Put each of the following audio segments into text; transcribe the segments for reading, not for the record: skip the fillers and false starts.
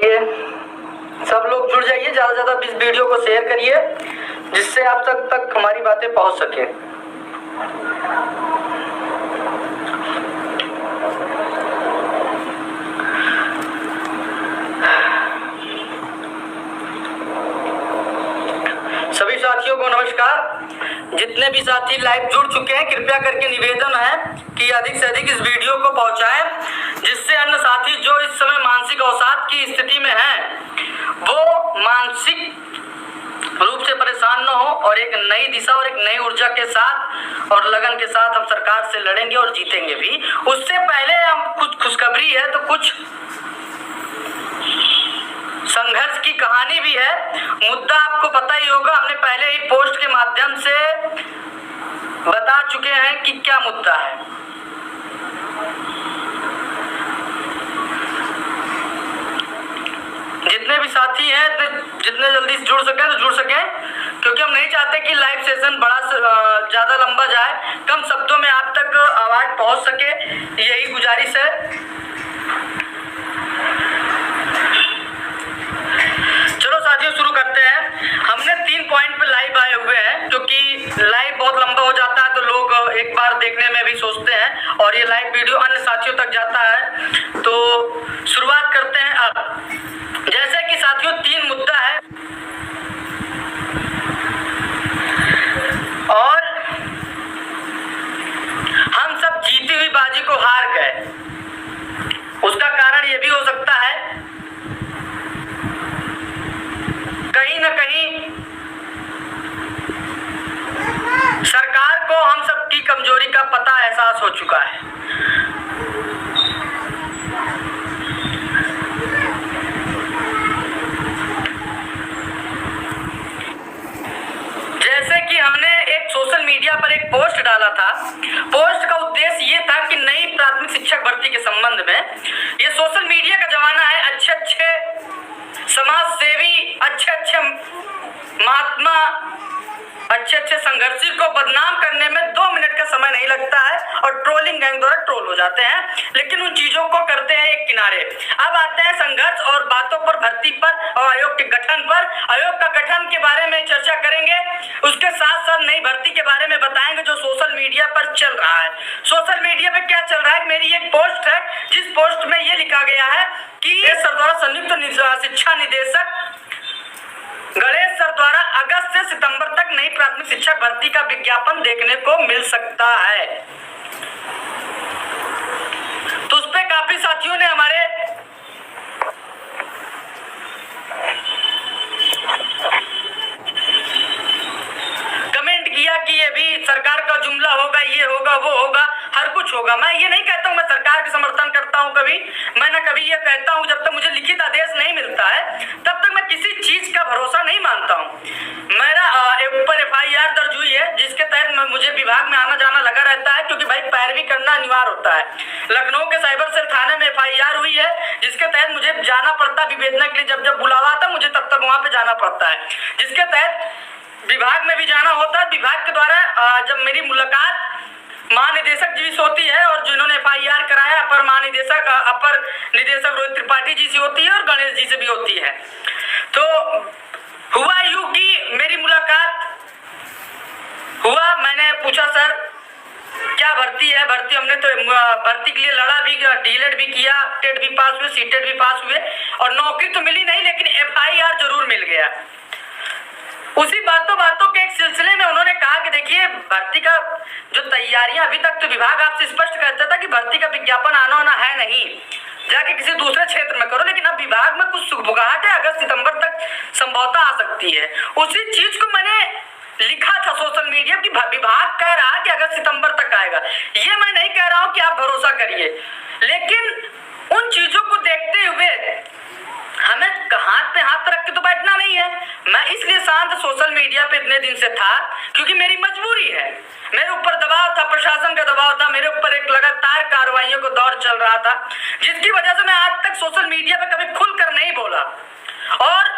सब लोग जुड़ जाइए, ज़्यादा से ज़्यादा इस वीडियो को शेयर करिए जिससे आप तक हमारी बातें पहुंच सके। सभी साथियों को नमस्कार। जितने भी साथी लाइव जुड़ चुके हैं, कृपया करके निवेदन है कि अधिक से अधिक इस वीडियो को पहुंचाएं, जिससे अन्य साथी जो इस समय मानसिक अवसाद की स्थिति में हैं वो मानसिक रूप से परेशान न हो और एक नई दिशा और एक नई ऊर्जा के साथ और लगन के साथ हम सरकार से लड़ेंगे और जीतेंगे भी। उससे पहले हम कुछ खुशखबरी है तो कुछ संघर्ष की कहानी भी है। मुद्दा आपको पता ही होगा, हमने पहले ही पोस्ट के माध्यम से बता चुके हैं कि क्या मुद्दा है। जितने भी साथी हैं जितने जल्दी जुड़ सकें तो जुड़ सकें, क्योंकि हम नहीं चाहते कि लाइव सेशन ज़्यादा लंबा जाए, कम शब्दों में आप तक आवाज़ पहुंच सके, यही गुजारिश है। चलो साथियों शुरू करते हैं। हमने 3 पॉइंट पे लाइव आए हुए हैं, क्योंकि लाइव बहुत लंबा हो जाता है तो लोग एक बार देखने में भी सोचते हैं और ये लाइव वीडियो अन्य साथियों तक जाता है। तो शुरुआत करते हैं अब। जैसे कि साथियों 3 मुद्दा है और हम सब जीती हुई बाजी को हार गए। उसका कारण ये भी हो सकता है कहीं ना कहीं सरकार को हम सबकी कमजोरी का पता एहसास हो चुका है। जैसे कि हमने एक सोशल मीडिया पर एक पोस्ट डाला था। पोस्ट का उद्देश्य ये था कि नई प्राथमिक शिक्षक भर्ती के संबंध में, ये सोशल मीडिया का जमाना है, अच्छे समाज सेवी, अच्छे महात्मा, अच्छे संघर्षी को बदनाम करने में 2 मिनट का समय नहीं लगता है और ट्रोलिंग गैंग द्वारा ट्रोल हो जाते हैं, लेकिन उन चीजों को करते हैं एक किनारे। अब आते हैं संघर्ष और बातों पर, भर्ती पर और आयोग के गठन पर। आयोग का गठन के बारे में चर्चा करेंगे, उसके साथ साथ नई भर्ती के बारे में बताएंगे जो सोशल मीडिया पर चल रहा है। सोशल मीडिया पे क्या चल रहा है, मेरी एक पोस्ट है जिस पोस्ट में ये लिखा गया है कि सर द्वारा संयुक्त शिक्षा निदेशक गणेश सर द्वारा अगस्त से सितंबर तक नई प्राथमिक शिक्षक भर्ती का विज्ञापन देखने को मिल सकता है। तो उस पर काफी साथियों ने हमारे कमेंट किया कि ये भी सरकार का जुमला होगा, ये होगा, वो होगा, हर कुछ होगा। मैं ये नहीं कहता हूं मैं सरकार के समर्थन करता हूं, कभी मैं ना कभी ये कहता हूं जब तक मुझे लिखित आदेश नहीं मिलता है तब तक मैं किसी चीज का भरोसा नहीं मानता हूं। मेरा ऊपर FIR दर्ज हुई है जिसके तहत मुझे विभाग में आना जाना लगा रहता है, क्योंकि भाई पैरवी करना अनिवार्य होता है। लखनऊ के साइबर सेल थाने में FIR हुई है जिसके तहत मुझे जाना पड़ता है विवेचना के लिए। जब जब बुलावा आता मुझे तब तक वहां पे जाना पड़ता है, जिसके तहत विभाग में भी जाना होता है। विभाग के द्वारा जब मेरी मुलाकात महानिदेशक जी से होती है और जिन्होंने FIR कराया अपर निदेशक रोहित त्रिपाठी जी से होती है और गणेश जी से भी होती है। तो हुआ यूं कि मेरी मुलाकात हुआ, मैंने पूछा सर क्या भर्ती है। भर्ती हमने तो भर्ती के लिए लड़ा भी, डीलेट भी किया, टेट भी पास हुए, सीटेट भी पास हुए और नौकरी तो मिली नहीं, लेकिन FIR जरूर मिल गया। उसी बातों के एक सिलसिले में उन्होंने कहा कि देखिए भर्ती का जो तैयारियां, अभी तक तो विभाग आपसे स्पष्ट कहता था कि भर्ती का विज्ञापन आना होना है नहीं, जाके किसी दूसरे क्षेत्र में करो, लेकिन अब विभाग में कुछ सुगबुगाहट है, अगस्त सितंबर तक संभवतः आ सकती है। उसी चीज को मैंने लिखा था सोशल मीडिया की विभाग कह रहा है कि अगस्त सितंबर तक आएगा। ये मैं नहीं कह रहा हूं कि आप भरोसा करिए, लेकिन उन चीजों को देखते हुए हमें हाथ पे हाथ रख के तो बैठना नहीं है। मैं इसलिए शांत सोशल मीडिया पे इतने दिन से था क्योंकि मेरी मजबूरी है, मेरे ऊपर दबाव था, प्रशासन का दबाव था, मेरे ऊपर एक लगातार कार्रवाइयों का दौर चल रहा था, जिसकी वजह से मैं आज तक सोशल मीडिया पे कभी खुलकर नहीं बोला। और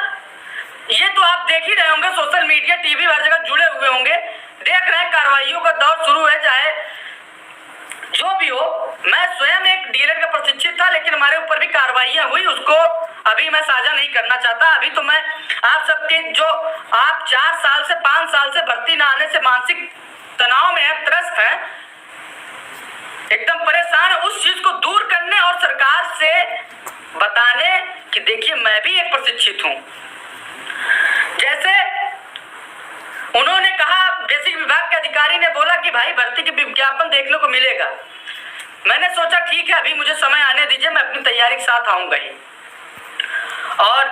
ये तो आप देख ही रहे होंगे, सोशल मीडिया, टीवी हर जगह जुड़े हुए होंगे, देख रहे हैं कार्रवाइयों का दौर शुरू है। चाहे जो भी हो, मैं स्वयं एक डीलर का प्रशिक्षित था, लेकिन हमारे ऊपर भी कार्रवाइयां हुई, उसको अभी मैं साझा नहीं करना चाहता। अभी तो मैं आप सबके जो आप 4 साल से 5 साल से भर्ती न आने से मानसिक तनाव में है, त्रस्त है, एकदम परेशान है, उस चीज को दूर करने और सरकार से बताने कि देखिए मैं भी एक प्रशिक्षित हूं। जैसे उन्होंने कहा, बेसिक विभाग के अधिकारी ने बोला कि भाई भर्ती के विज्ञापन देखने को मिलेगा। मैंने सोचा ठीक है, अभी मुझे समय आने दीजिए, मैं अपनी तैयारी के साथ आऊंगा ही। और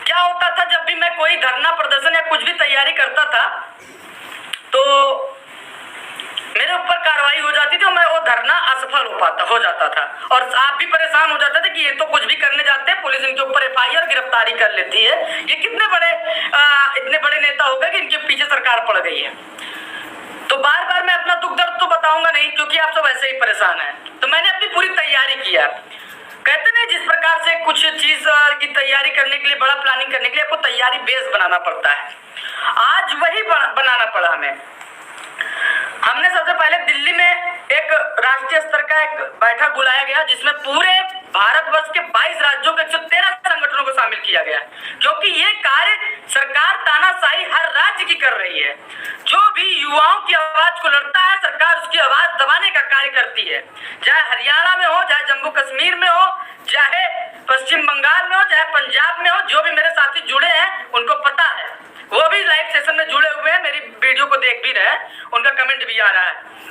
क्या होता था, जब भी मैं कोई धरना प्रदर्शन या कुछ भी तैयारी करता था तो मेरे ऊपर कार्रवाई हो जाती थी और मैं वो धरना असफल हो जाता था। और आप भी परेशान हो जाते थे कि ये तो कुछ भी करने जाते हैं, पुलिस इनके ऊपर FIR गिरफ्तारी कर लेती है, ये कितने बड़े इतने बड़े नेता हो गए कि इनके पीछे सरकार पड़ गई है। तो बार बार मैं अपना दुख दर्द तो बताऊंगा नहीं, क्योंकि आप सब ऐसे ही परेशान हैं। तो मैंने अपनी पूरी तैयारी किया। कहते नहीं, जिस प्रकार से कुछ चीज की तैयारी करने के लिए, बड़ा प्लानिंग करने के लिए आपको तैयारी बेस बनाना पड़ता है। आज वही बनाना पड़ा हमें। हमने सबसे पहले दिल्ली में एक राष्ट्रीय स्तर का एक बैठक बुलाया गया, जिसमें पूरे भारतवर्ष के 22 राज्यों के 113 संगठनों को शामिल किया गया, क्योंकि ये कार्य सरकार तानाशाही हर राज्य की कर रही है। जो भी युवाओं की आवाज को लड़ता है, सरकार उसकी आवाज दबाने का कार्य करती है, चाहे हरियाणा में हो, चाहे जम्मू कश्मीर में हो, चाहे पश्चिम बंगाल में हो, चाहे पंजाब में हो। जो भी मेरे साथी जुड़े हैं उनको पता है, वो भी लाइव सेशन में जुड़े हुए हैं, मेरी वीडियो को देख भी रहे हैं, उनका कमेंट भी आ रहा है।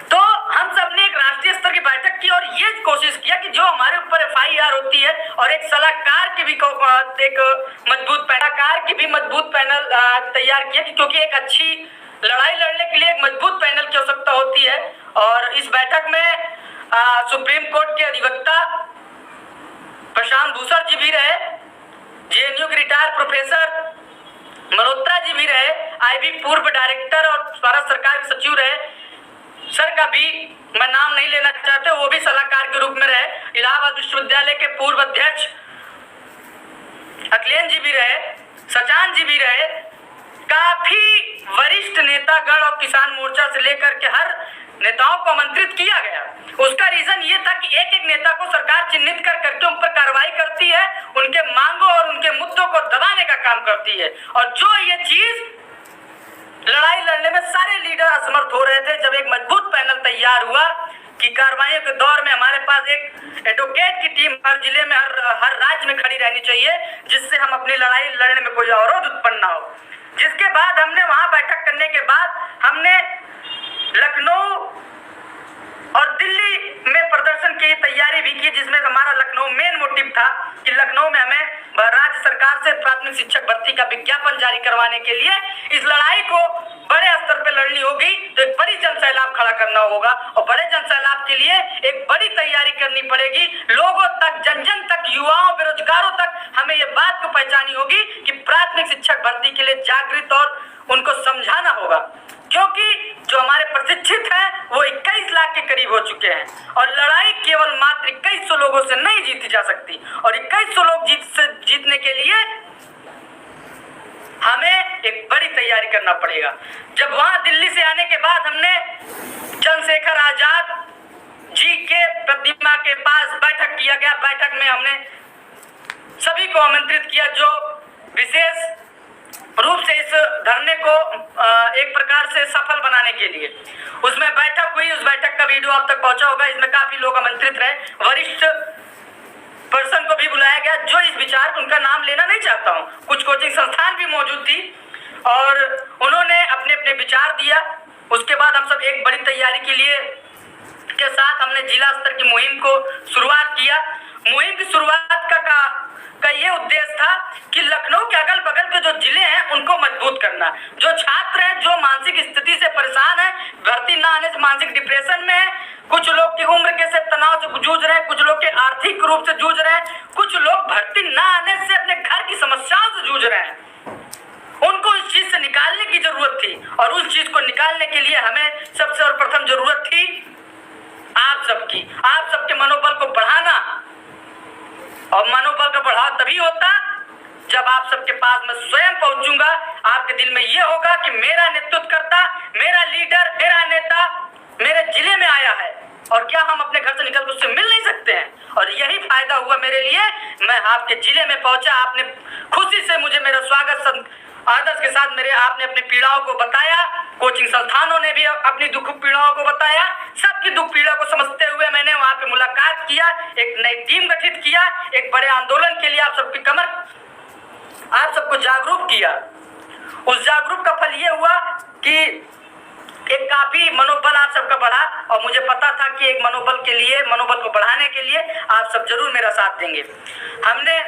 तो हम सब ने एक राष्ट्रीय स्तर की बैठक की और ये कोशिश किया कि जो हमारे ऊपर FIR होती है, और एक सलाहकार की भी एक मजबूत पैनल तैयार किया, क्योंकि एक अच्छी लड़ाई लड़ने के लिए एक मजबूत पैनल की आवश्यकता होती है। और इस बैठक में सुप्रीम कोर्ट के अधिवक्ता प्रशांत भूषण जी भी रहे, JNU के रिटायर्ड प्रोफेसर मल्होत्रा जी भी रहे, IB पूर्व डायरेक्टर और भारत सरकार के सचिव रहे, सर का भी मैं नाम नहीं लेना चाहते, वो भी सलाहकार के रूप में रहे। इलाहाबाद विश्वविद्यालय के पूर्व अध्यक्ष अखिलेश जी भी रहे, सचान जी भी रहे। काफी वरिष्ठ नेतागण और किसान मोर्चा से लेकर के हर नेताओं को आमंत्रित किया गया। उसका रीजन ये था कि एक एक नेता को सरकार चिन्हित कर करके उन पर कार्रवाई करती है, उनके मांगों और उनके मुद्दों को दबाने का काम करती है। और जो ये चीज लड़ाई लड़ने में सारे लीडर असमर्थ हो रहे थे, जब एक मजबूत पैनल तैयार हुआ कि कार्रवाइयों के दौर में हमारे पास एक एडवोकेट की टीम हर जिले में, हर राज्य में खड़ी रहनी चाहिए, जिससे हम अपनी लड़ाई लड़ने में कोई अवरोध उत्पन्न ना हो। जिसके बाद हमने वहां बैठक करने के बाद हमने लखनऊ और दिल्ली में प्रदर्शन की तैयारी भी की, जिसमें हमारा लखनऊ मेन मोटिव था कि लखनऊ में हमें राज्य सरकार से प्राथमिक शिक्षक भर्ती का विज्ञापन जारी करवाने के लिए इस लड़ाई को बड़े स्तर पर लड़नी होगी। तो एक बड़ी जन सैलाब खड़ा करना होगा, और बड़े जन सैलाब के लिए एक बड़ी तैयारी करनी पड़ेगी। लोगों तक, जन जन तक, युवाओं, बेरोजगारों तक हमें ये बात को पहचानी होगी कि प्राथमिक शिक्षक भर्ती के लिए जागृत और उनको समझाना होगा, क्योंकि जो हमारे प्रशिक्षित हैं वो 21 लाख के करीब हो चुके हैं, और लड़ाई केवल मात्र 2100 लोगों से नहीं जीती जा सकती। और 2100 लोग जीतने के लिए हमें एक बड़ी तैयारी करना पड़ेगा। जब वहां दिल्ली से आने के बाद हमने चंद्रशेखर आजाद जी के प्रतिमा के पास बैठक किया गया। बैठक में हमने सभी को आमंत्रित किया जो विशेष रूप से इस धरने को एक प्रकार से सफल बनाने के लिए उसमें बैठक हुई। उस बैठक का वीडियो आप तक पहुंचा होगा। इसमें काफी लोग आमंत्रित रहे, वरिष्ठ पर्सन को भी बुलाया गया जो इस विचार, उनका नाम लेना नहीं चाहता हूं, कुछ कोचिंग संस्थान भी मौजूद थी और उन्होंने अपने अपने विचार दिया। उसके बाद हम सब एक बड़ी तैयारी के साथ हमने जिला स्तर की मुहिम को शुरुआत किया। मुहिम की शुरुआत का ये उद्देश्य था कि लखनऊ के अगल बगल के जो जिले हैं उनको मजबूत करना। जो छात्र हैं जो मानसिक स्थिति से परेशान है, भर्ती ना आने से मानसिक डिप्रेशन में है, कुछ लोग की उम्र के से तनाव से जूझ रहे हैं, कुछ लोग के आर्थिक रूप से जूझ रहे हैं, कुछ लोग भर्ती ना आने से अपने घर की समस्याओं से जूझ रहे हैं, उनको इस चीज से निकालने की जरूरत थी। और उस चीज को निकालने के लिए हमें सबसे सर्वप्रथम जरूरत थी आप सबके मनोबल को बढ़ाना। और मनोबल का बढ़ाव तभी होता जब आप सबके पास मैं स्वयं पहुंचूंगा। आपके दिल में ये होगा कि मेरा नेतृत्व करता, मेरा लीडर, मेरा नेता मेरे जिले में आया है, और क्या हम अपने घर से निकल कर उससे मिल नहीं सकते हैं? और यही फायदा हुआ मेरे लिए, मैं आपके जिले में पहुंचा, आपने खुशी से मुझे मेरा स्वागत आदर्श के साथ आपने अपनी पीड़ाओं को बताया, कोचिंग संस्थानों ने भी अपनी दुख पीड़ाओं को बताया, सबकी दुख पीड़ा को समझते हुए मैंने वहां पे मुलाकात किया, एक नई टीम गठित किया, एक बड़े आंदोलन के लिए आप सबको जागरूक किया। उस जागरूक का फल ये हुआ कि एक काफी मनोबल आप सबका बढ़ा, और मुझे पता था कि एक मनोबल को बढ़ाने के लिए आप सब जरूर मेरा साथ देंगे। हमने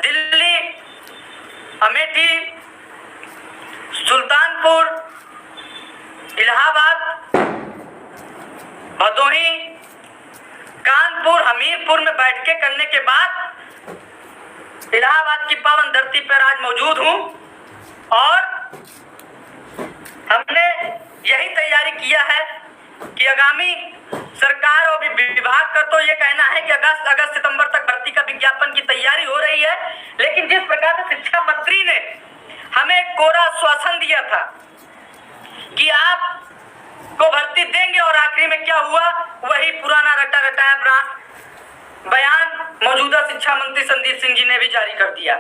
दिल्ली, अमेठी, सुल्तानपुर, इलाहाबाद, भदोही, कानपुर, हमीरपुर में बैठकें करने के बाद इलाहाबाद की पावन धरती पर आज मौजूद हूं, और हमने यही तैयारी किया है कि आगामी सरकार और विभाग का तो ये कहना है कि अगस्त सितंबर तक भर्ती का विज्ञापन की तैयारी हो रही है, लेकिन जिस प्रकार से शिक्षा मंत्री ने हमें कोरा आश्वासन दिया था कि आप को भर्ती देंगे, और आखिरी में क्या हुआ, वही पुराना रटा रटाया बयान मौजूदा शिक्षा मंत्री संदीप सिंह जी ने भी जारी कर दिया।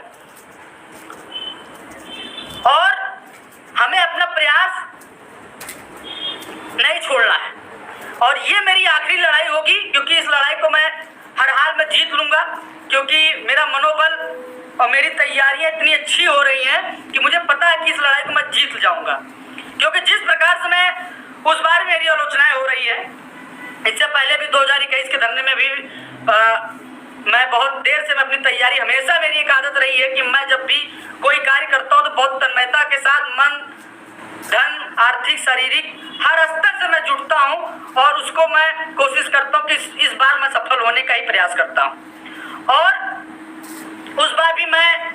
और हमें अपना प्रयास नहीं छोड़ना है, और ये मेरी आखिरी लड़ाई होगी, क्योंकि इस लड़ाई को मैं हर हाल में जीत लूंगा, क्योंकि मेरा मनोबल और मेरी तैयारियां इतनी अच्छी हो रही हैं कि मुझे पता है कि इस लड़ाई को मैं जीत जाऊंगा। क्योंकि जिस प्रकार से मैं उस बार मेरी आलोचनाएं हो रही है, इससे पहले भी 2021 के धरने में भी मैं बहुत देर से मैं अपनी तैयारी, हमेशा मेरी एक आदत रही है कि मैं जब भी कोई कार्य करता हूँ तो बहुत तन्मयता के साथ मन, धन, आर्थिक, शारीरिक हर स्तर से मैं जुटता हूँ, और उसको मैं कोशिश करता हूँ कि इस बार मैं सफल होने का ही प्रयास करता हूँ। और उस बार भी मैं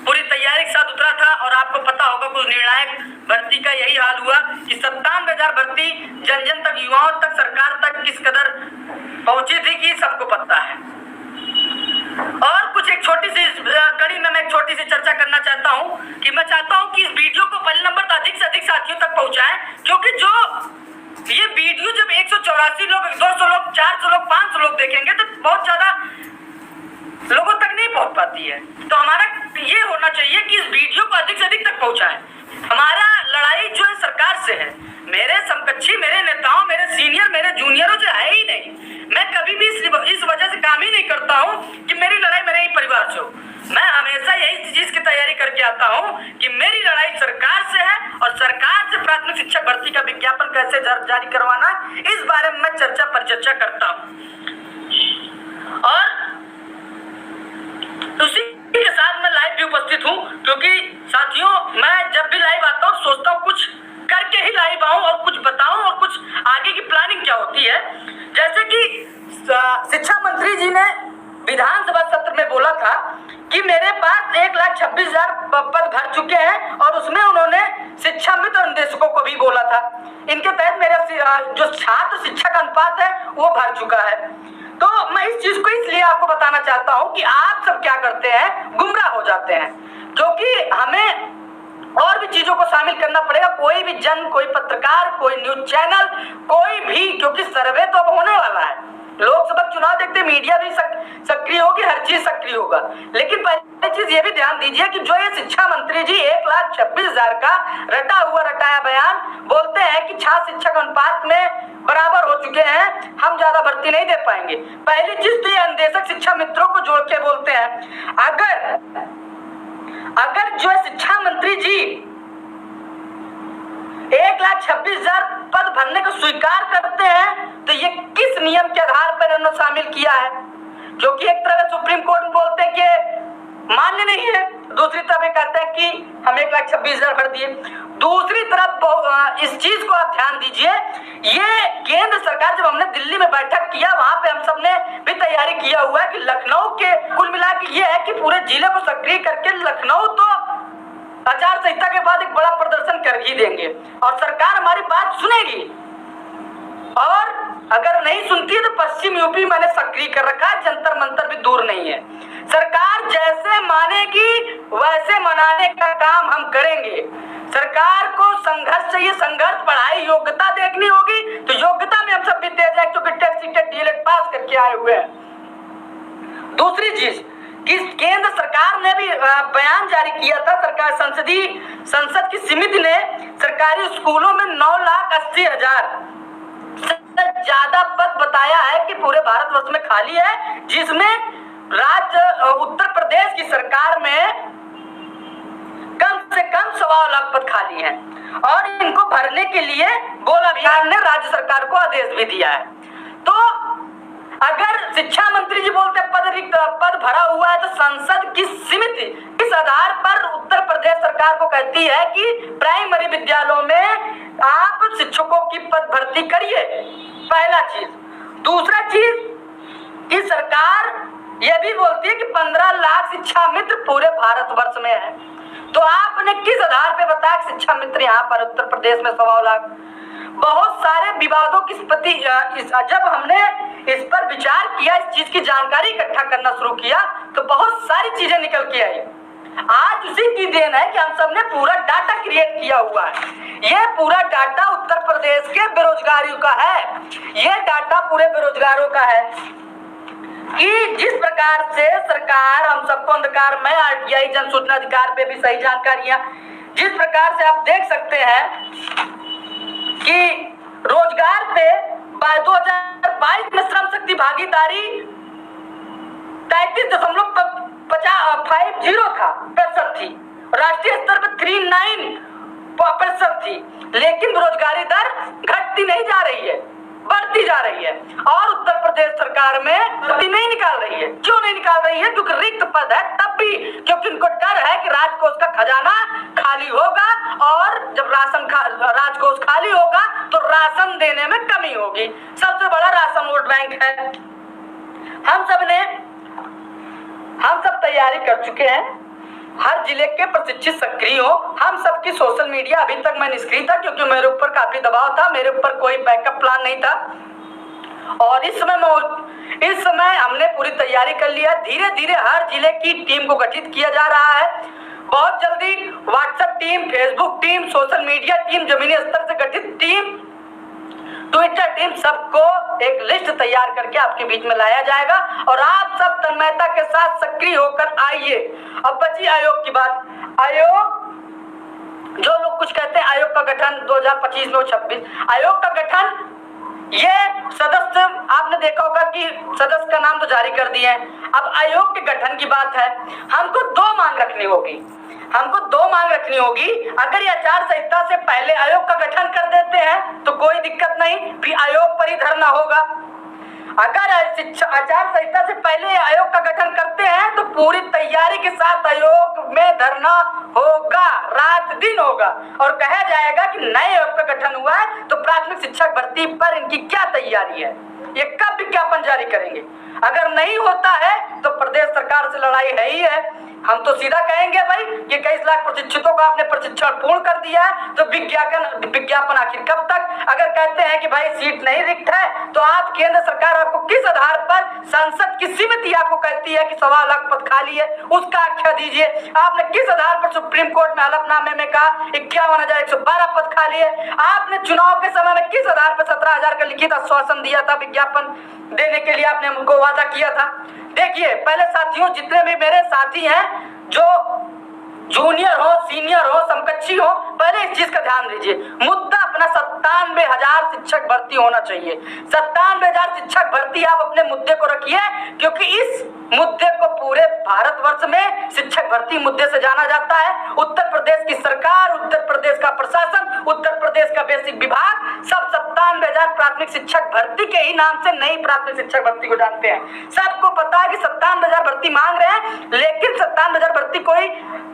पूरी तैयारी के साथ उतरा था, और आपको पता होगा कुछ निर्णायक भर्ती का यही हाल हुआ कि 57,000 भर्ती जन जन तक, युवाओं तक, सरकार तक किस कदर पहुंची थी कि सबको पता है। और कुछ एक छोटी सी कड़ी में मैं एक छोटी सी चर्चा करना चाहता हूं कि मैं चाहता हूं कि इस वीडियो को पहले नंबर तो अधिक से अधिक साथियों तक पहुंचाएं, क्योंकि जो ये वीडियो जब 184 लोग, 200 लोग, 400 लोग, 500 लोग देखेंगे तो बहुत ज्यादा लोगों तक नहीं पहुंच पाती है। तो हमारा ये होना चाहिए कि इस वीडियो को अधिक से अधिक तक पहुंचाएं। हमारा लड़ाई जो है सरकार से है, मेरे समकक्षी, मेरे नेताओं, मेरे सीनियर, मेरे जूनियरों से है ही नहीं। मैं कभी भी इस वजह से काम ही नहीं करता हूं कि मेरी लड़ाई मेरे ही परिवार से हो। मैं हमेशा यही चीज की तैयारी करके आता हूं कि मेरी लड़ाई सरकार से है, और सरकार से प्राथमिक शिक्षक भर्ती का विज्ञापन कैसे जारी करवाना, इस बारे में मैं चर्चा परिचर्चा करता हूं। और उसी के साथ मैं लाइव भी उपस्थित हूं, क्योंकि साथियों मैं जब भी लाइव आता हूं सोचता हूं कुछ करके ही लाइव आऊं और कुछ बताऊं, और कुछ आगे की प्लानिंग क्या होती है। जैसे कि शिक्षा मंत्री जी ने विधानसभा सत्र में बोला था कि मेरे पास 1,26,000 पद भर चुके हैं, और उसमें उन्होंने शिक्षा मित्र निदेशकों को भी बोला था। इनके तहत मेरा जो छात्र शिक्षक अनुपात है वो भर चुका है। तो मैं इस चीज को इसलिए आपको बताना चाहता हूं कि आप सब क्या करते हैं, गुमराह हो जाते हैं, क्योंकि हमें और भी चीजों को शामिल करना पड़ेगा। कोई भी कोई पत्रकार, कोई न्यूज चैनल, कोई भी, क्योंकि सर्वे तो अब होने वाला है, लोकसभा चुनाव देखते मीडिया भी सक्रिय होगी, हर चीज सक्रिय होगा। लेकिन पहली चीज ये भी ध्यान दीजिए कि जो ये शिक्षा मंत्री जी 1,26,000 का रटा हुआ रटाया बयान बोलते हैं कि छात्र शिक्षक अनुपात में बराबर हो चुके हैं, हम ज्यादा भर्ती नहीं दे पाएंगे। पहली चीज तो ये अनुदेशक शिक्षा मित्रों को जोड़ के बोलते हैं, अगर जो शिक्षा मंत्री जी 1,26,000 पद भरने को स्वीकार करते हैं तो ये किस नियम के आधार पर उन्होंने शामिल किया है? क्योंकि एक तरफ सुप्रीम कोर्ट बोलते हैं कि मान्य नहीं है, दूसरी तरफ कहते हैं कि हम 1,26,000 भर दिए। दूसरी तरफ इस चीज को आप ध्यान दीजिए, ये केंद्र सरकार, जब हमने दिल्ली में बैठक किया वहां पे हम सबने भी तैयारी किया हुआ है कि लखनऊ के कुल मिला के ये है कि पूरे जिले को सक्रिय करके लखनऊ तो आचार संहिता के बाद एक बड़ा प्रदर्शन कर ही देंगे, और सरकार हमारी बात सुनेगी। और अगर नहीं सुनती है तो पश्चिम यूपी मैंने सक्रिय कर रखा है, जंतर मंतर भी दूर नहीं है। सरकार जैसे मानेगी वैसे मनाने का काम हम करेंगे। सरकार को संघर्ष चाहिए, संघर्ष, पढ़ाई, योग्यता देखनी होगी तो योग्यता में हम सब भी तेज है, क्योंकि टेट सीटेट डीएलएड पास करके आए हुए हैं। दूसरी चीज कि केंद्र सरकार ने भी बयान जारी किया था, सरकार संसद की समिति ने सरकारी स्कूलों में 9,80,000 से ज्यादा पद बताया है कि पूरे भारतवर्ष में खाली है, जिसमें राज्य उत्तर प्रदेश की सरकार में कम से कम 1.25 लाख पद खाली हैं और इनको भरने के लिए बोला बिहार ने राज्य सरकार को आदेश भी दिया है। तो अगर शिक्षा मंत्री जी बोलते पद भरा हुआ है तो संसद की समिति इस आधार पर उत्तर प्रदेश सरकार को कहती है कि प्राइमरी विद्यालयों में आप शिक्षकों की पद भर्ती करिए, पहला चीज। दूसरा चीज कि सरकार यह भी बोलती है कि 15 लाख शिक्षा मित्र पूरे भारतवर्ष में है, तो आपने किस आधार पे बताया कि शिक्षा मित्र यहाँ पर उत्तर प्रदेश में 1.25 लाख? बहुत सारे विवादों की जब हमने इस पर विचार किया, इस चीज की जानकारी इकट्ठा करना शुरू किया तो बहुत सारी चीजें निकल के आई। आज उसी की देन है कि हम सब ने पूरा डाटा क्रिएट किया हुआ है। ये पूरा डाटा उत्तर प्रदेश के बेरोजगारियों का है, ये डाटा पूरे बेरोजगारों का है कि जिस प्रकार से सरकार हम सबको अंधकार में आरटीआई जन सूचना अधिकार पे भी सही जानकारियां, जिस प्रकार से आप देख सकते हैं कि रोजगार पे 2022 में श्रम शक्ति भागीदारी 33.50 था, प्रतिशत थी, राष्ट्रीय स्तर पर 39% थी, लेकिन बेरोजगारी दर घटती नहीं जा रही है, बढ़ती जा रही है और उत्तर प्रदेश सरकार में भर्ती नहीं निकाल रही है। क्यों नहीं निकाल रही है? क्योंकि रिक्त पद है, तब भी क्योंकि उनको डर है कि राजकोष का खजाना खाली होगा और जब राजकोष खाली होगा तो राशन देने में कमी होगी। सबसे बड़ा राशन वोट बैंक है। हम सब तैयारी कर चुके हैं, हर जिले के प्रशिक्षित सक्रिय हो। हम सबकी सोशल मीडिया अभी तक मैं निष्क्रिय था क्योंकि मेरे ऊपर काफी दबाव था, मेरे ऊपर कोई बैकअप प्लान नहीं था और इस समय हमने पूरी तैयारी कर लिया। धीरे धीरे हर जिले की टीम को गठित किया जा रहा है। बहुत जल्दी WhatsApp team, Facebook team, social media team, जमीनी स्तर से गठित टीम, ट्विटर टीम, सबको एक लिस्ट तैयार करके आपके बीच में लाया जाएगा और आप सब तन्मयता के साथ सक्रिय होकर आइए। अब बची आयोग की बात। आयोग, जो लोग कुछ कहते हैं आयोग का गठन 2025 में 26 आयोग का गठन, ये सदस्य आपने देखा होगा कि सदस्य का नाम तो जारी कर दिए हैं। अब आयोग के गठन की बात है, हमको दो मांग रखनी होगी। अगर ये आचार संहिता से पहले आयोग का गठन कर देते हैं तो कोई दिक्कत नहीं, फिर आयोग पर ही धरना होगा। अगर आचार संहिता से पहले आयोग का गठन करते हैं तो पूरी तैयारी के साथ आयोग में धरना होगा, रात दिन होगा और कहा जाएगा कि नए आयोग का गठन हुआ है तो प्राथमिक शिक्षक भर्ती पर इनकी क्या तैयारी है, ये कब विज्ञापन जारी करेंगे। अगर नहीं होता है तो प्रदेश सरकार से लड़ाई है ही है। हम तो सीधा कहेंगे भाई ये 23 लाख प्रशिक्षितों का आपने प्रशिक्षण पूर्ण कर दिया है तो विज्ञापन आखिर कब तक? अगर कहते हैं कि भाई सीट नहीं रिक्त है तो आप केंद्र सरकार आपको किस आधार पर संसद की समिति आपको कहती है कि 1.25 लाख पद खाली है, उसका आख्या दीजिए। आपने किस आधार पर सुप्रीम कोर्ट में हलफनामे में कहा 51,112 पद खाली है? आपने चुनाव के समय में किस आधार पर 17,000 का लिखित आश्वासन दिया था, विज्ञापन देने के लिए आपने हमको वादा किया था? देखिए पहले साथियों, जितने भी मेरे साथी हैं जो जूनियर हो, सीनियर हो, समकक्षी हो, पहले इस चीज का ध्यान दीजिए। मुद्दा अपना 97,000 शिक्षक भर्ती होना चाहिए। 97,000 शिक्षक भर्ती आप अपने मुद्दे को रखिए क्योंकि इस मुद्दे को पूरे भारतवर्ष में शिक्षक भर्ती मुद्दे से जाना जाता है। उत्तर प्रदेश की सरकार, उत्तर प्रदेश का प्रशासन, उत्तर प्रदेश का बेसिक विभाग सब 97,000 प्राथमिक शिक्षक भर्ती के ही नाम से नई प्राथमिक शिक्षक भर्ती को जानते हैं। सबको पता है कि 97,000 भर्ती मांग रहे हैं, लेकिन 97,000 भर्ती कोई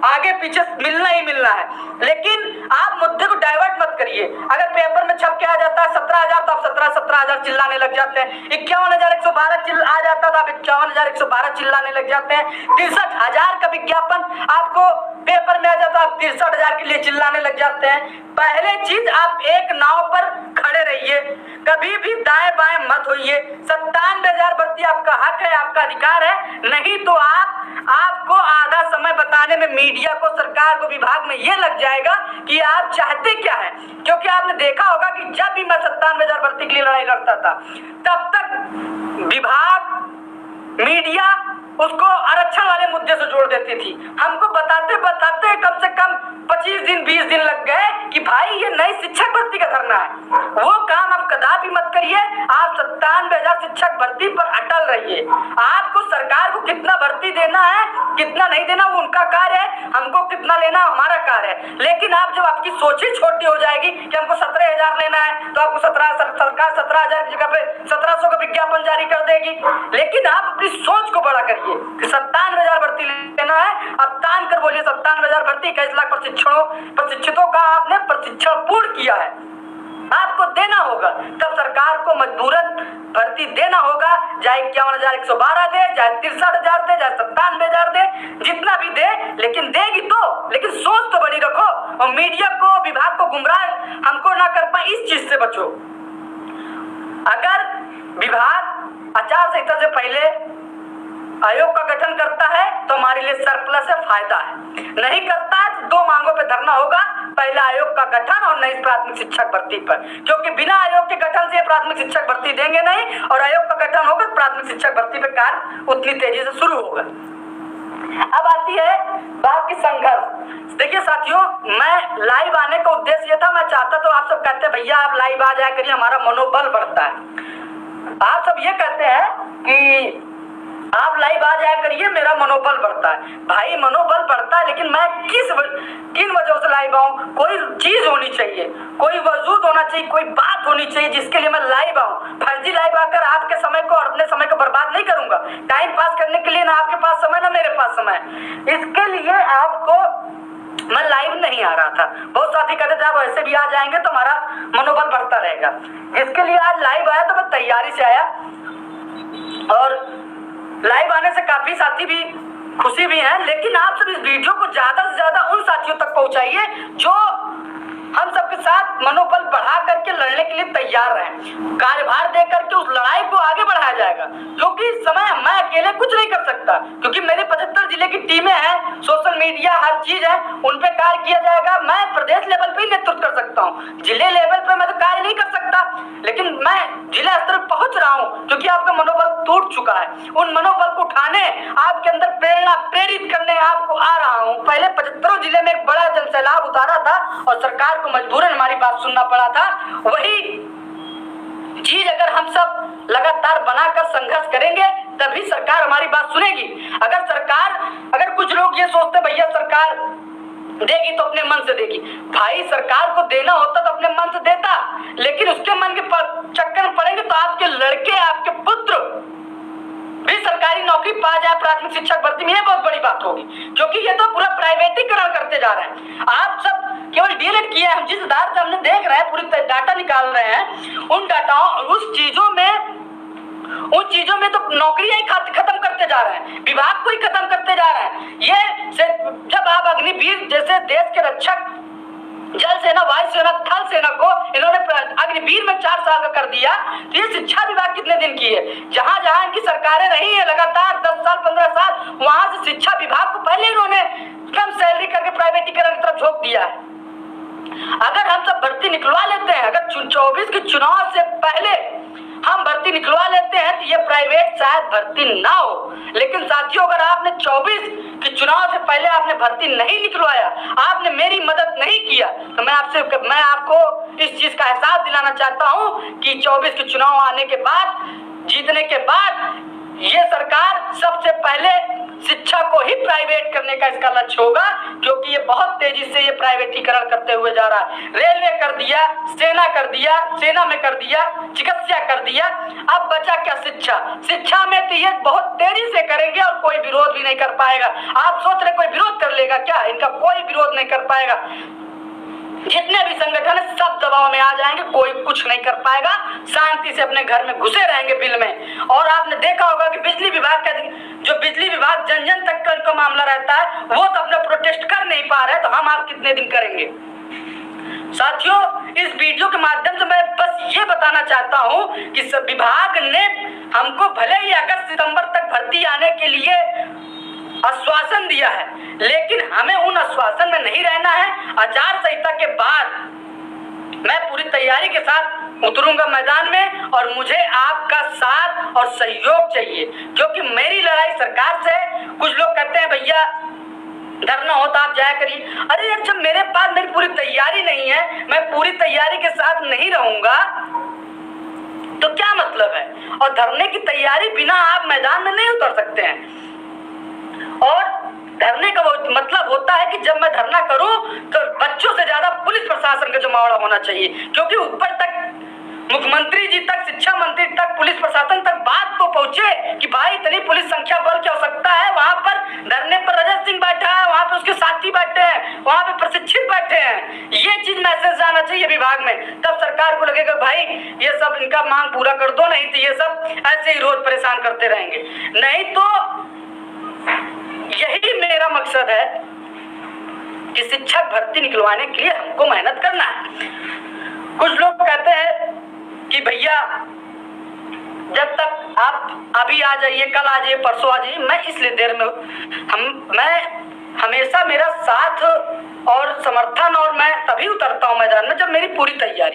आगे पीछे मिलना ही मिलना है। लेकिन आप मुद्दे को डाइवर्ट मत करिए। अगर पेपर में छप के आ जाता है 17,000 तो आप 17,000 चिल्लाने लग जाते हैं। 51,112 आ जाता तो आप 51,112 चिल्लाने लग जाते हैं। 63,000 का विज्ञापन आपको पेपर में आ जाता आप 63,000 के लिए चिल्लाने लग जाते हैं। पहले चीज आप एक नाव पर खड़े रहिए, कभी भी दाएं बाएं मत होइए। 97,000 भर्ती आपका हक है, आपका अधिकार है। नहीं तो आपको आधा समय बताने में मीडिया को, सरकार को, विभाग में ये लग जाएगा कि आप चाहते क्या है। क्योंकि आपने देखा होगा कि जब भी मैं 97,000 भर्ती के लिए लड़ाई लड़ता था तब तक विभाग, मीडिया उसको आरक्षण वाले मुद्दे से जोड़ देती थी। हमको बताते बताते कम से कम 25 दिन 20 दिन लग गए कि भाई ये नई शिक्षक भर्ती का धरना है। वो काम आप कदापि मत करिए। आप 97,000 शिक्षक भर्ती पर अटल रहिए। आपको सरकार को कितना भर्ती देना है, कितना नहीं देना वो उनका कार्य है, हमको कितना लेना हमारा कार्य है। लेकिन आप जब आपकी सोच ही छोटी हो जाएगी कि हमको 17,000 लेना है तो आपको सरकार 17,000 की जगह पे 1,700 का विज्ञापन जारी कर देगी। लेकिन आप अपनी सोच को बड़ा करिए कि 97,000 भर्ती लेना है। अब तान कर बोलिए 97,000 भर्ती, 21 लाख प्रशिक्षितों का आपने प्रशिक्षण पूर्ण किया है, आपको देना होगा। तब सरकार को मजबूरन भर्ती देना होगा, चाहे 51,112 दे, चाहे 63,000 दे, चाहे 97,000 दे, जितना भी दे, लेकिन देगी तो। लेकिन सोच तो बड़ी रखो और मीडिया को, विभाग को गुमराह हमको ना कर पाए, इस चीज से बचो। अगर विभाग आचार संहिता से पहले आयोग का गठन करता है तो हमारे लिए सरप्लस है, फायदा है। नहीं करता है तो 2 मांगों पे धरना होगा, पहला आयोग का गठन और नई प्राथमिक शिक्षक भर्ती पर। क्योंकि बिना आयोग के गठन से प्राथमिक शिक्षक भर्ती देंगे नहीं, और आयोग का गठन होगा प्राथमिक शिक्षक भर्ती पे कार्य उतनी तेजी से शुरू होगा। अब आती है बात की संघर्ष। देखिए साथियों, मैं लाइव आने का उद्देश्य था, मैं चाहता तो आप सब कहते भैया आप लाइव आ जाया करिए, हमारा मनोबल बढ़ता है। आप सब ये कहते हैं कि आप लाइव आ जाया करिए, मेरा मनोबल बढ़ता है। भाई मनोबल बढ़ता है, लेकिन मैं किन वजहों से लाइव आऊं? कोई चीज होनी चाहिए, कोई वजूद होना चाहिए, कोई बात होनी चाहिए जिसके लिए मैं लाइव आऊं। फर्जी लाइव आकर आपके समय को और अपने समय को बर्बाद नहीं करूंगा। टाइम पास करने के लिए ना आपके पास समय ना मेरे पास समय। इसके लिए आपको मैं लाइव नहीं आ रहा था। बहुत साथी कहते थे आप ऐसे भी आ जाएंगे तो हमारा मनोबल बढ़ता रहेगा। इसके लिए आज लाइव आया तो मैं तैयारी से आया, और लाइव आने से काफी साथी भी खुशी भी हैं। लेकिन आप सब इस वीडियो को ज्यादा से ज्यादा उन साथियों तक पहुंचाइए जो हम सबके साथ मनोबल बढ़ा करके लड़ने के लिए तैयार हैं। कार्यभार दे करके उस लड़ाई को आगे बढ़ाया जाएगा, क्योंकि इस समय मैं अकेले कुछ नहीं कर सकता, क्योंकि मेरे 75 जिले की टीमें हैं, सोशल मीडिया हर चीज है, उन पे कार्य किया जाएगा। मैं प्रदेश लेवल पे ही नेतृत्व कर सकता हूँ, जिले लेवल पे मैं तो कार्य नहीं कर सकता, लेकिन मैं जिला स्तर पर पहुंच रहा हूँ क्योंकि आपका मनोबल टूट चुका है। उन मनोबल को उठाने, आपके अंदर प्रेरणा प्रेरित करने आपको आ रहा हूँ। पहले 75 जिले में एक बड़ा जन सैलाब उतारा था और सरकार को मजबूरन हमारी बात सुनना पड़ा था। वही चीज अगर हम सब लगातार बनाकर संघर्ष करेंगे तभी सरकार हमारी बात सुनेगी। अगर कुछ लोग ये सोचते भैया सरकार देगी तो अपने मन से देगी, भाई सरकार को देना होता तो अपने मन से देता, लेकिन उसके मन के चक्कर में पड़ेंगे तो आपके लड़के, आपके पुत्र भी सरकारी नौकरी पा जाए प्राथमिक शिक्षक भर्ती में, ये बहुत बड़ी बात होगी। क्योंकि ये तो पूरा प्राइवेटीकरण करते जा रहे हैं। आप सब केवल डीएलएड किया है, हम जिस आधार से हमने देख रहे हैं, पूरी डाटा निकाल रहे हैं, उन डाटाओं उन चीजों में तो नौकरियां ही खत्म करते जा रहे हैं, विभाग को ही खत्म करते जा रहे हैं। ये जब आप अग्निवीर जैसे देश के रक्षक, जल सेना, वायु सेना, थल सेना को इन्होंने अग्निवीर में 4 साल का कर दिया, तो ये शिक्षा विभाग कितने दिन की है? जहां जहां इनकी सरकारें रही है लगातार 10 साल 15 साल, वहां से शिक्षा विभाग को पहले इन्होंने कम सैलरी करके प्राइवेटीकरण की तरफ झोंक दिया है। अगर हम सब भर्ती निकलवा लेते हैं, अगर 24 के चुनाव से पहले हम भर्ती निकलवा लेते हैं तो ये प्राइवेट शायद भर्ती ना हो। लेकिन साथियों, अगर आपने 24 के चुनाव से पहले आपने भर्ती नहीं निकलवाया, आपने मेरी मदद नहीं किया, तो मैं आपको इस चीज का एहसास दिलाना चाहता हूं कि 24 के चुनाव आने के बाद, जीतने के बाद, ये सरकार सबसे पहले शिक्षा को ही प्राइवेट करने का इसका लक्ष्य होगा, क्योंकि ये बहुत तेजी से ये प्राइवेटीकरण करते हुए जा रहा है। रेलवे कर दिया, सेना कर दिया, सेना में कर दिया, चिकित्सा कर दिया, अब बचा क्या? शिक्षा। शिक्षा में तो ये बहुत तेजी से करेंगे और कोई विरोध भी नहीं कर पाएगा। आप सोच रहे कोई विरोध कर लेगा क्या? इनका कोई विरोध नहीं कर पाएगा। जितने भी संगठन है सब दबाव में आ जाएंगे, कोई कुछ नहीं कर पाएगा, शांति से अपने घर में घुसे रहेंगे बिल में। और आपने देखा होगा कि बिजली विभाग का जो बिजली विभाग जन जन तक का इनका मामला रहता है, वो तो अपना प्रोटेस्ट कर नहीं पा रहे, तो हम आप कितने दिन करेंगे? साथियों, इस वीडियो के माध्यम से मैं बस ये बताना चाहता हूँ कि विभाग ने हमको भले ही अगस्त सितंबर तक भर्ती आने के लिए आश्वासन दिया है, लेकिन हमें उन आश्वासन में नहीं रहना है। आचार संहिता के बाद मैं पूरी तैयारी के साथ उतरूंगा मैदान में, और मुझे आपका साथ और सहयोग चाहिए, क्योंकि मेरी लड़ाई सरकार से है। कुछ लोग कहते हैं भैया धरना हो तो आप जाया करिए। अरे यार, जब मेरे पास मेरी पूरी तैयारी नहीं है, मैं पूरी तैयारी के साथ नहीं रहूंगा तो क्या मतलब है? और धरने की तैयारी बिना आप मैदान में नहीं उतर सकते हैं। और धरने का वो मतलब होता है कि जब मैं धरना करूं तो बच्चों से ज्यादा पुलिस प्रशासन का जमावड़ा होना चाहिए, क्योंकि ऊपर तक मुख्यमंत्री जी तक, शिक्षा मंत्री तक, पुलिस प्रशासन तक बात तो पहुंचे कि भाई इतनी पुलिस संख्या बल की आवश्यकता है। वहां पर धरने पर रजत सिंह बैठा है, वहां पे उसके साथी बैठे हैं, वहां पे प्रशिक्षित बैठे हैं। ये चीज मैसेज जाना चाहिए विभाग में, तब सरकार को लगेगा भाई ये सब इनका मांग पूरा कर दो, नहीं तो ये सब ऐसे ही रोज परेशान करते रहेंगे। नहीं तो यही मेरा मकसद है कि शिक्षक भर्ती निकलवाने के लिए हमको मेहनत करना है। कुछ लोग कहते हैं कि भैया जब तक आप अभी आ जाइए, कल आ जाइए, परसों आ जाइए, मैं इसलिए देर में मैं हमेशा मेरा साथ और समर्थन और मैं तभी उतरता हूं मैदान में जब मेरी पूरी तैयारी